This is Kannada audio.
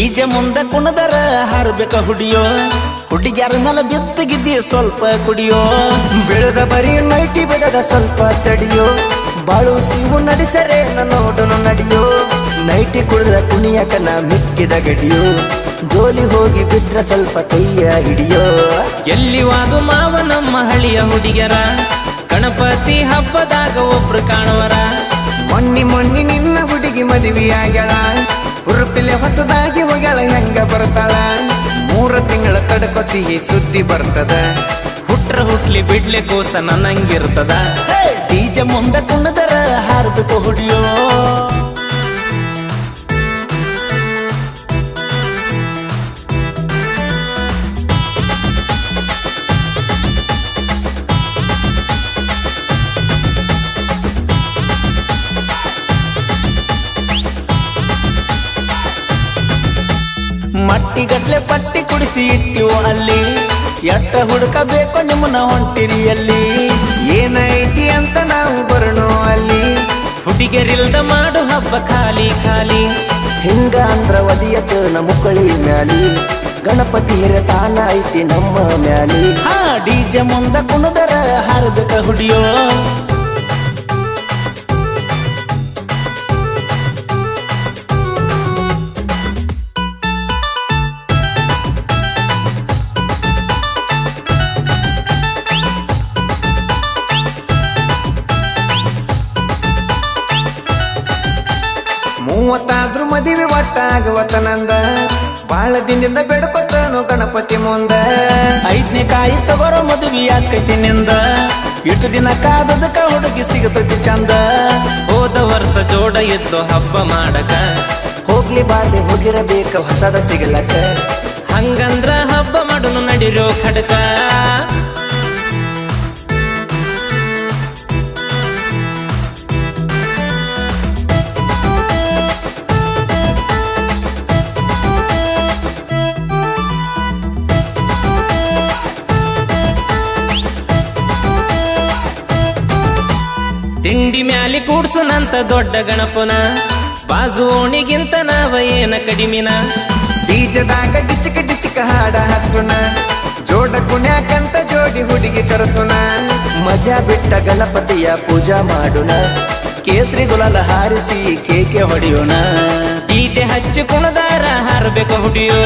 ಡಿಜೆ ಮುಂದ ಕುಣದರ ಹಾರ್ಬೇಕ ಹುಡಿಯೋ ಹುಡುಗ್ಯಾರ ಮೇಲೆ ಬಿತ್ತಗಿದ್ದಿ ಸ್ವಲ್ಪ ಕುಡಿಯೋ ಬೆಳೆದ ಬರೀ ನೈಟಿ ಬೆಳೆದ ಸ್ವಲ್ಪ ತಡಿಯೋ ಬಾಳು ಸಿವು ನಡೆಸರೆ ನೋಡನು ನಡಿಯೋ ನೈಟಿ ಕುಡಿದ್ರ ಕುಣಿಯಕನ ಮಿಕ್ಕಿದ ಗಡಿಯೋ ಜೋಲಿ ಹೋಗಿ ಬಿದ್ರ ಸ್ವಲ್ಪ ಕೈಯ ಹಿಡಿಯೋ ಎಲ್ಲಿವಾದು ಮಾವ ನಮ್ಮ ಹಳಿಯ ಹುಡುಗ್ಯರ ಗಣಪತಿ ಹಬ್ಬದಾಗ ಒಬ್ರು ಕಾಣವರ ಮೊನ್ನಿ ನಿನ್ನ ಹುಡುಗಿ ಮದುವೆಯಾಗಳ ಉರುಪಿಲೆ ಹೊಸದಾಗಿ ಹೋಗ್ಯಾಳ ಹೆಂಗ ಬರ್ತಾಳ 3 ತಿಂಗಳ ತಡಕ ಸಿಹಿ ಸುದ್ದಿ ಬರ್ತದ ಹುಟ್ರ ಹುಟ್ಲಿ ಬಿಡ್ಲೆ ಕೋಸ ನನ್ನಂಗಿರ್ತದ ಡಿಜೆ ಮುಂದ ಕುಣದರ ಹಾರ್ಬೇಕು ಹುಡಿಯೋ ಮಟ್ಟಿಗಟ್ಲೆ ಪಟ್ಟಿ ಕುಡಿಸಿ ಇಟ್ಟಿವು ಅಲ್ಲಿ ಎಟ್ಟ ಹುಡುಕಬೇಕು ನಿಮ್ಮನ್ನ ಹೊಂಟಿರಿಯಲ್ಲಿ ಏನೈತಿ ಅಂತ ನಾವು ಬರಣೋ ಅಲ್ಲಿ ಹುಡುಗಿಯರಿಲ್ದ ಮಾಡು ಹಬ್ಬ ಖಾಲಿ ಖಾಲಿ ಹಿಂಗ ಅಂದ್ರ ಒದಿಯತ ಮುಕ್ಕಳಿ ಮ್ಯಾಲಿ ಗಣಪತಿ ಹಿರತಾನ ಐತಿ ನಮ್ಮ ಮ್ಯಾಲಿ ಹಾ ಡಿಜೆ ಮುಂದ ಕುಣದರ ಹಾರ್ಬೇಕ ಹುಡಿಯೋ ಮೂವತ್ತಾದ್ರೂ ಮದುವೆ ಒಟ್ಟಾಗುವತನಂದ ಬಾಳ ದಿನದಿಂದ ಬೆಡ್ಕೊತನು ಗಣಪತಿ ಮುಂದ 5ನೇ ಕಾಯಿ ತಗೋರೋ ಮದುವೆ ಆಕೈತಿ ನಿಂದ ಇಟ್ಟು ದಿನ ಕಾದದಕ್ಕ ಹುಡುಗಿ ಸಿಗತೈತಿ ಚಂದ ಹೋದ ವರ್ಷ ಜೋಡ ಎದ್ದು ಹಬ್ಬ ಮಾಡಕ ಹೋಗ್ಲಿ ಬಾರ್ಲಿ ಹೋಗಿರಬೇಕ ಹೊಸದ ಸಿಗಲಕ್ಕ ಹಂಗಂದ್ರ ಹಬ್ಬ ಮಾಡುನು ನಡಿರೋ ಖಡ್ಕ ತಿಂಡಿ ಮ್ಯಾಲಿ ಕೂಡ್ಸುನಂತ ದೊಡ್ಡ ಗಣಪನ ಬಾಜು ಓಣಿಗಿಂತ ನಾವ ಏನ ಕಡಿಮಿನ ಬೀಜದಾಗ ಡಿಚಕ ಹಾಡ ಹಚ್ಚುನ ಜೋಡ ಕುಣ್ಯಾಕಂತ ಜೋಡಿ ಹುಡುಗಿ ತರಸುನ ಮಜಾ ಬಿಟ್ಟ ಗಣಪತಿಯ ಪೂಜಾ ಮಾಡುನ ಕೇಸರಿ ಗುಲಾಲ ಹಾರಿಸಿ ಕೇಕೆ ಹೊಡೆಯೋಣ ಈಚೆ ಹಚ್ಚಿ ಕುಣದಾರ ಹಾರಬೇಕು ಹುಡಿಯೋ